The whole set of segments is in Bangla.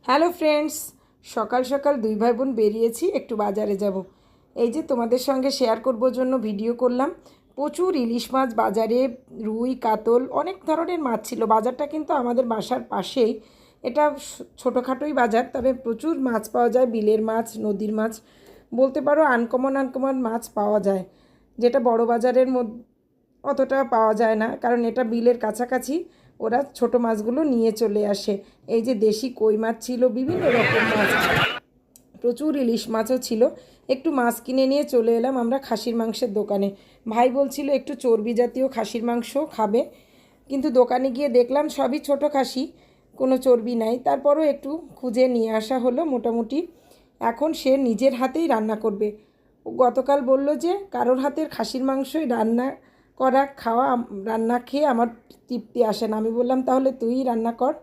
হ্যালো ফ্রেন্ডস, সকাল সকাল দুই ভাই বোন বেরিয়েছি একটু বাজারে যাব। এই যে তোমাদের সঙ্গে শেয়ার করব জন্য ভিডিও করলাম। প্রচুর ইলিশ মাছ বাজারে, রুই কাতল অনেক ধরনের মাছ ছিল। বাজারটা কিন্তু আমাদের বাসার পাশেই। এটা ছোটোখাটোই বাজার, তবে প্রচুর মাছ পাওয়া যায়। বিলের মাছ, নদীর মাছ, বলতে পারো আনকমন আনকমন মাছ পাওয়া যায়, যেটা বড় বাজারের মধ্যে অতটা পাওয়া যায় না, কারণ এটা বিলের কাছাকাছি। ওরা ছোট মাছগুলো নিয়ে চলে আসে। এই যে দেশি কই মাছ ছিল, বিভিন্ন রকম মাছ, প্রচুর ইলিশ মাছও ছিল। একটু মাছ কিনে নিয়ে চলে এলাম আমরা খাসির মাংসের দোকানে। ভাই বলছিল একটু চর্বি জাতীয় খাসির মাংস খাবে, কিন্তু দোকানে গিয়ে দেখলাম সবই ছোট খাসি, কোনো চর্বি নাই। তারপরও একটু খুঁজে নিয়ে আসা হলো মোটামুটি। এখন সে নিজের হাতেই রান্না করবে। ও গতকাল বলল যে কারোর হাতের খাসির মাংসই রান্না করা খাওয়া রান্না খেয়ে আমার তৃপ্তি আসে না। আমি বললাম তাহলে তুই রান্না কর।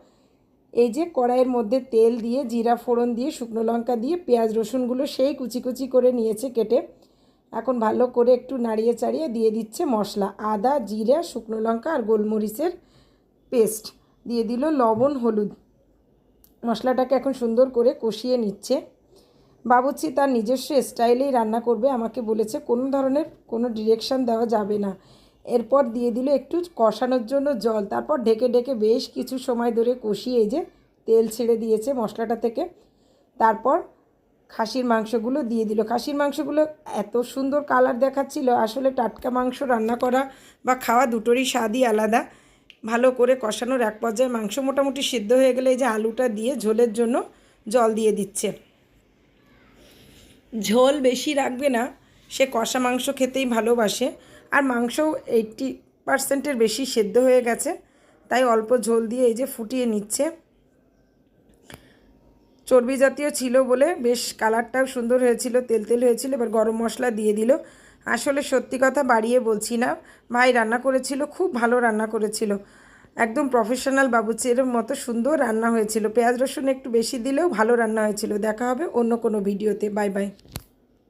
এই যে কড়াইয়ের মধ্যে তেল দিয়ে, জিরা ফোড়ন দিয়ে, শুকনো লঙ্কা দিয়ে, পেঁয়াজ রসুনগুলো সেই কুচি কুচি করে নিয়েছে কেটে। এখন ভালো করে একটু নাড়িয়ে চাড়িয়ে দিয়ে দিচ্ছে মশলা, আদা, জিরা, শুকনো লঙ্কা আর গোলমরিচের পেস্ট দিয়ে দিল, লবণ, হলুদ। মশলাটাকে এখন সুন্দর করে কষিয়ে নিচ্ছে। বাবুর্চি তার নিজস্ব স্টাইলেই রান্না করবে, আমাকে বলেছে কোনো ধরনের কোনো ডিরেকশান দেওয়া যাবে না। এরপর দিয়ে দিল একটু কষানোর জন্য জল, তারপর ঢেকে ঢেকে বেশ কিছু সময় ধরে কষিয়ে এই যে তেল ছেড়ে দিয়েছে মশলাটা থেকে। তারপর খাসির মাংসগুলো দিয়ে দিল। খাসির মাংসগুলো এত সুন্দর কালার দেখাচ্ছিল, আসলে টাটকা মাংস রান্না করা বা খাওয়া দুটোরই স্বাদই আলাদা। ভালো করে কষানোর এক পর্যায়ে মাংস মোটামুটি সিদ্ধ হয়ে গেলে এই যে আলুটা দিয়ে ঝোলের জন্য জল দিয়ে দিচ্ছে। ঝোল বেশি রাখবে না, সে কষা মাংস খেতেই ভালোবাসে। আর মাংসও 80%-এর বেশি সেদ্ধ হয়ে গেছে, তাই অল্প ঝোল দিয়ে এই যে ফুটিয়ে নিচ্ছে। চর্বি জাতীয় ছিল বলে বেশ কালারটাও সুন্দর হয়েছিল, তেল তেল হয়েছিল। এবার গরম মশলা দিয়ে দিল। আসলে সত্যি কথা বাড়িয়ে বলছি না, ভাই রান্না করেছিল, খুব ভালো রান্না করেছিল, একদম প্রফেশনাল বাবুর্চির মতো সুন্দর রান্না হয়েছিল। পেঁয়াজ রসুন একটু বেশি দিলেও ভালো রান্না হয়েছিল। দেখা হবে অন্য কোনো ভিডিওতে। Bye bye.